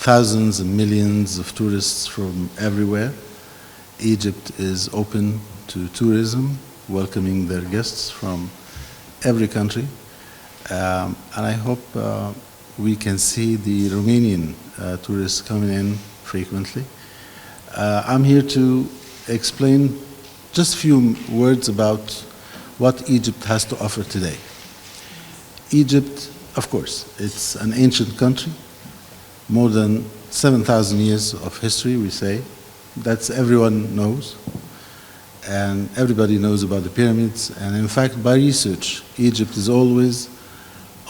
thousands and millions of tourists from everywhere. Egypt is open to tourism, welcoming their guests from every country. And I hope we can see the Romanian tourists coming in frequently. I'm here to explain just a few words about what Egypt has to offer today. Egypt, of course, it's an ancient country, more than 7,000 years of history, we say. That's everyone knows. And everybody knows about the pyramids. And in fact, by research, Egypt is always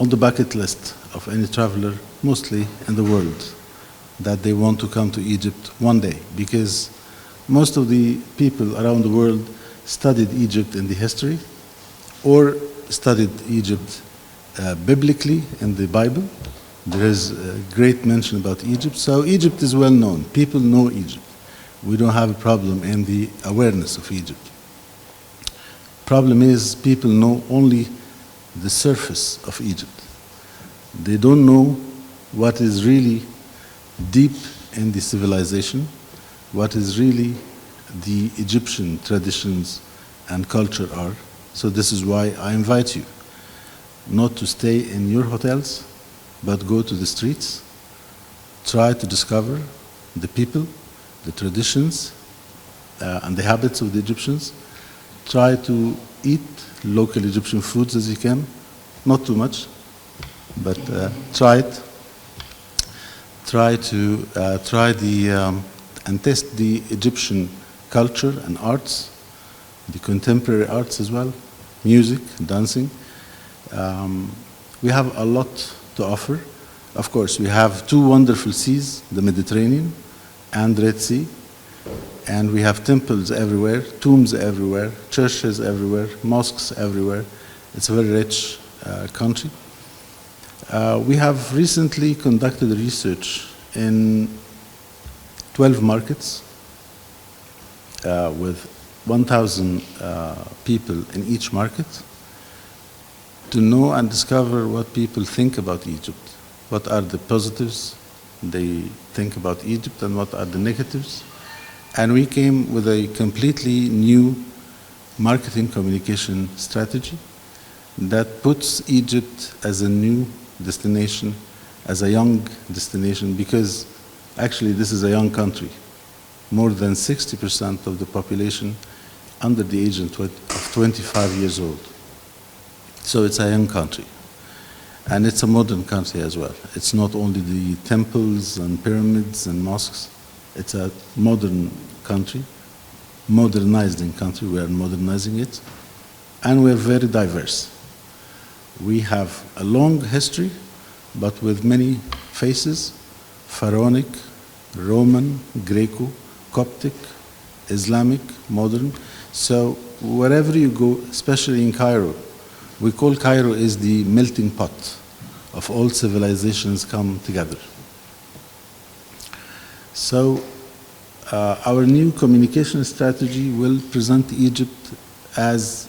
on the bucket list of any traveler, mostly in the world, that they want to come to Egypt one day, because most of the people around the world studied Egypt in the history or studied Egypt biblically in the Bible. There is a great mention about Egypt. So Egypt is well known. People know Egypt. We don't have a problem in the awareness of Egypt. Problem is people know only the surface of Egypt. They don't know what is really deep in the civilization, what is really the Egyptian traditions and culture are. So this is why I invite you not to stay in your hotels, but go to the streets, try to discover the people, the traditions, and the habits of the Egyptians. Try to eat local Egyptian foods as you can, not too much, but try it. Try and test the Egyptian culture and arts, the contemporary arts as well, music, dancing. We have a lot to offer. Of course, we have two wonderful seas, the Mediterranean and Red Sea, and we have temples everywhere, tombs everywhere, churches everywhere, mosques everywhere. It's a very rich country. We have recently conducted research in 12 markets with 1,000 people in each market to know and discover what people think about Egypt. What are the positives they think about Egypt and what are the negatives. And we came with a completely new marketing communication strategy that puts Egypt as a new destination, as a young destination, because actually this is a young country. More than 60% of the population under the age of 25 years old. So it's a young country. And it's a modern country as well. It's not only the temples and pyramids and mosques. It's a modern country, modernizing country. We are modernizing it. And we're very diverse. We have a long history, but with many faces: Pharaonic, Roman, Greco, Coptic, Islamic, modern. So wherever you go, especially in Cairo, we call Cairo is the melting pot of all civilizations come together. So our new communication strategy will present Egypt as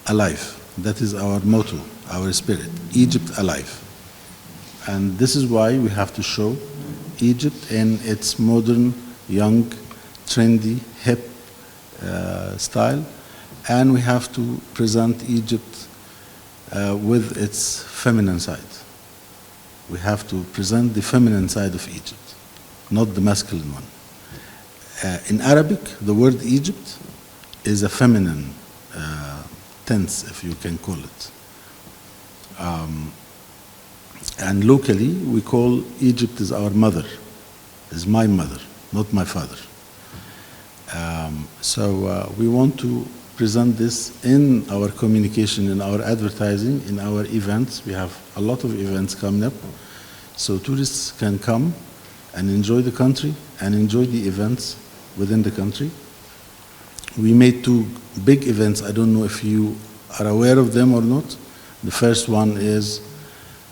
alive. That is our motto, our spirit, Egypt alive. And this is why we have to show Egypt in its modern, young, trendy, hip style. And we have to present Egypt with its feminine side. We have to present the feminine side of Egypt, not the masculine one. In Arabic, the word Egypt is a feminine tense, if you can call it. And locally, we call Egypt is our mother, is my mother, not my father. So we want to present this in our communication, in our advertising, in our events. We have a lot of events coming up, so tourists can come and enjoy the country and enjoy the events within the country. We made two big events. I don't know if you are aware of them or not. The first one is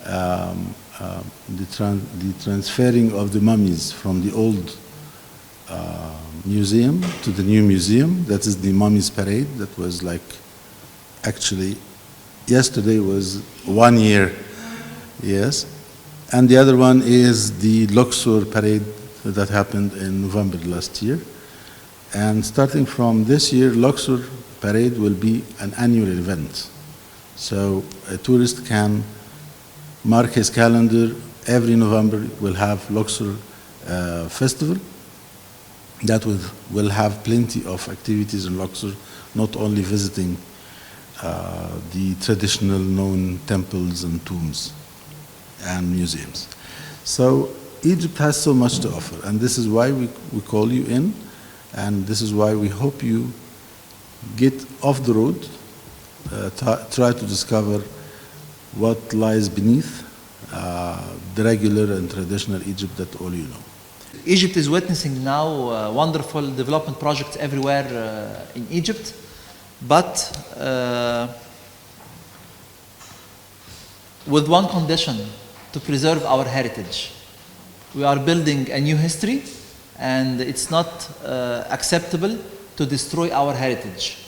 the transferring of the mummies from the old museum to the new museum. That is the Mummies Parade. That was like, actually, yesterday was 1 year, yes. And the other one is the Luxor parade that happened in November last year. And starting from this year, Luxor parade will be an annual event. So a tourist can mark his calendar. Every November we'll have Luxor festival that will have plenty of activities in Luxor, not only visiting the traditional known temples and tombs and museums. So Egypt has so much to offer, and this is why we call you in, and this is why we hope you get off the road, try to discover what lies beneath the regular and traditional Egypt that all you know. Egypt is witnessing now wonderful development projects everywhere in Egypt, but with one condition: to preserve our heritage. We are building a new history, and it's not acceptable to destroy our heritage.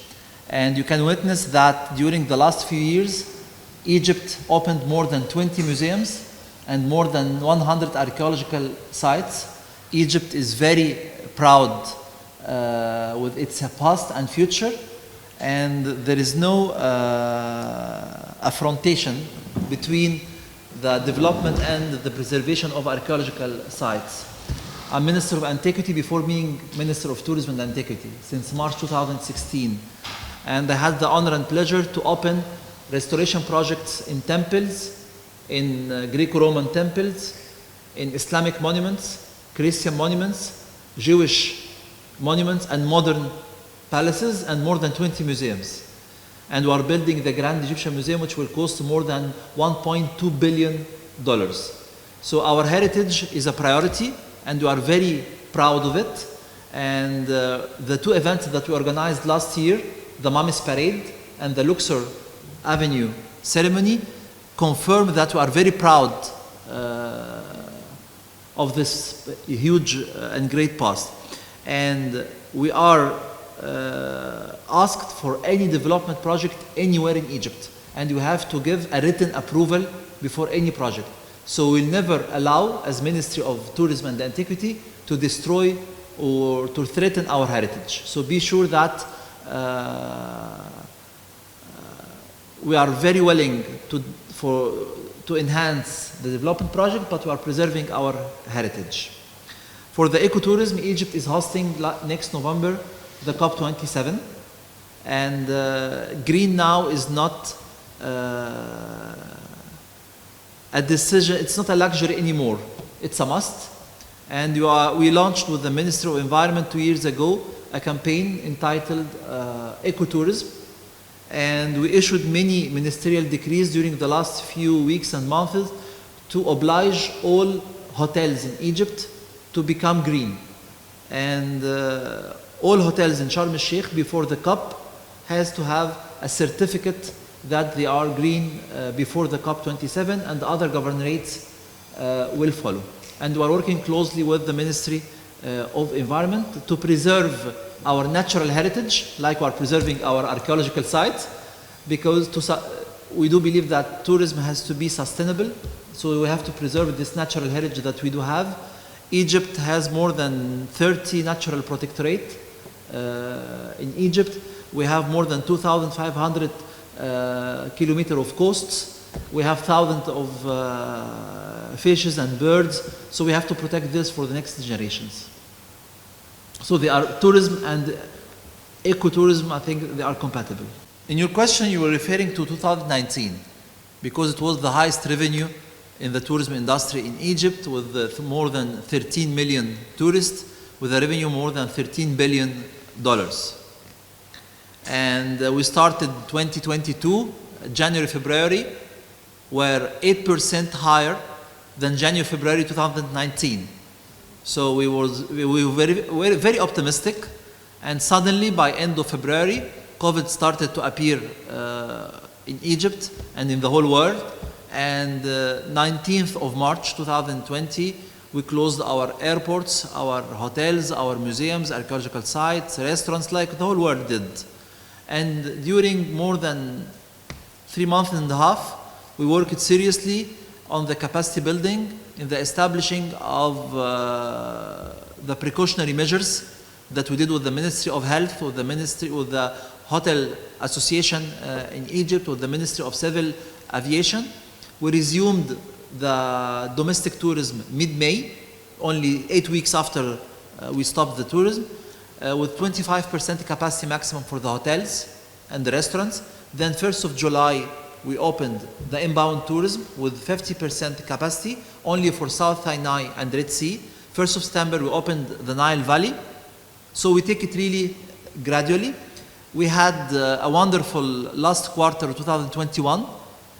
And you can witness that during the last few years, Egypt opened more than 20 museums and more than 100 archaeological sites. Egypt is very proud with its past and future, and there is no affrontation between the development and the preservation of archaeological sites. I'm Minister of Antiquity before being Minister of Tourism and Antiquity since March 2016. And I had the honor and pleasure to open restoration projects in temples, in Greco-Roman temples, in Islamic monuments, Christian monuments, Jewish monuments, and modern palaces, and more than 20 museums. And we are building the Grand Egyptian Museum, which will cost more than $1.2 billion. So our heritage is a priority, and we are very proud of it. And the two events that we organized last year, the Mummies Parade and the Luxor Avenue ceremony, confirm that we are very proud of this huge and great past. And we are asked for any development project anywhere in Egypt, and you have to give a written approval before any project. So we'll never allow, as Ministry of Tourism and Antiquity, to destroy or to threaten our heritage. So be sure that we are very willing to enhance the development project, but we are preserving our heritage. For the ecotourism, Egypt is hosting next November the COP27, and green now is not a decision, it's not a luxury anymore, it's a must. And we launched with the Ministry of Environment 2 years ago a campaign entitled Ecotourism, and we issued many ministerial decrees during the last few weeks and months to oblige all hotels in Egypt to become green. And all hotels in Sharm el-Sheikh before the COP has to have a certificate that they are green before the COP27, and the other governorates will follow. And we are working closely with the Ministry of Environment to preserve our natural heritage, like we are preserving our archaeological sites, because we do believe that tourism has to be sustainable, so we have to preserve this natural heritage that we do have. Egypt has more than 30 natural protectorates in Egypt. We have more than 2,500 kilometers of coasts. We have thousands of fishes and birds, so we have to protect this for the next generations. So they are tourism and ecotourism, I think they are compatible. In your question, you were referring to 2019, because it was the highest revenue in the tourism industry in Egypt, with more than 13 million tourists, with a revenue more than $13 billion. And we started 2022, January, February, were 8% higher than January, February 2019. So we were very optimistic, and suddenly by end of February, COVID started to appear in Egypt and in the whole world. And 19th of March 2020, we closed our airports, our hotels, our museums, archaeological sites, restaurants, like the whole world did. And during more than 3.5 months, we worked seriously on the capacity building, in the establishing of the precautionary measures that we did with the Ministry of Health, with the Hotel Association in Egypt, with the Ministry of Civil Aviation. We resumed the domestic tourism mid-May, only 8 weeks after we stopped the tourism, with 25% capacity maximum for the hotels and the restaurants. Then 1st of July, we opened the inbound tourism with 50% capacity, only for South Sinai and Red Sea. 1st of September, we opened the Nile Valley. So we take it really gradually. We had a wonderful last quarter of 2021,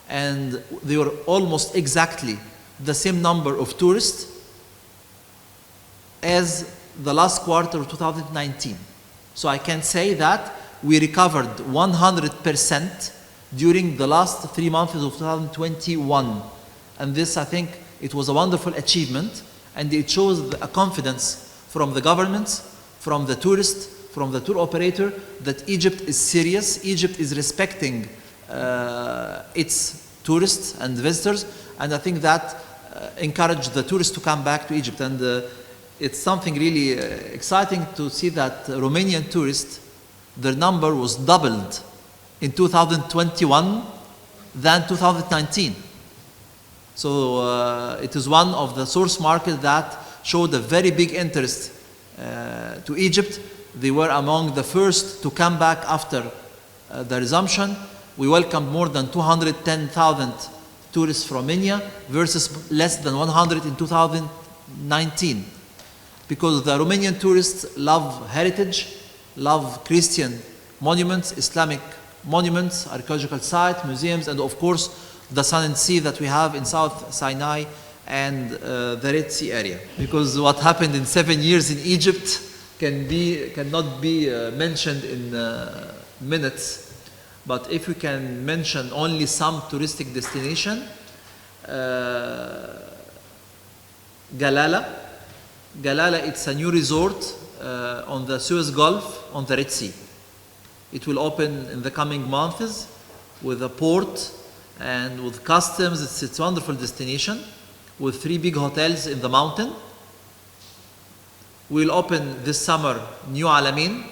and they were almost exactly the same number of tourists as the last quarter of 2019. So I can say that we recovered 100% during the last 3 months of 2021. And this, I think, it was a wonderful achievement, and it shows a confidence from the governments, from the tourists, from the tour operator, that Egypt is serious, Egypt is respecting its tourists and visitors, and I think that encouraged the tourists to come back to Egypt. And it's something really exciting to see that Romanian tourists, their number was doubled in 2021 than 2019. So it is one of the source markets that showed a very big interest to Egypt. They were among the first to come back after the resumption. We welcomed more than 210,000 tourists from Romania versus less than 100 in 2019. Because the Romanian tourists love heritage, love Christian monuments, Islamic monuments, archaeological sites, museums, and of course the Sun and Sea that we have in South Sinai and the Red Sea area. Because what happened in 7 years in Egypt cannot be mentioned in minutes. But if we can mention only some touristic destination, Galala, it's a new resort on the Suez Gulf on the Red Sea. It will open in the coming months with a port and with customs. It's a wonderful destination with 3 big hotels in the mountain. We'll open this summer New Alamein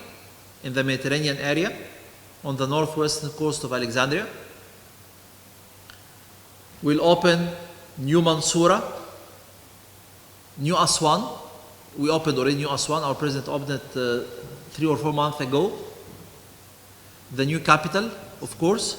in the Mediterranean area on the northwestern coast of Alexandria. We'll open New Mansoura, New Aswan. We opened already New Aswan. Our president opened it 3 or 4 months ago. The new capital, of course.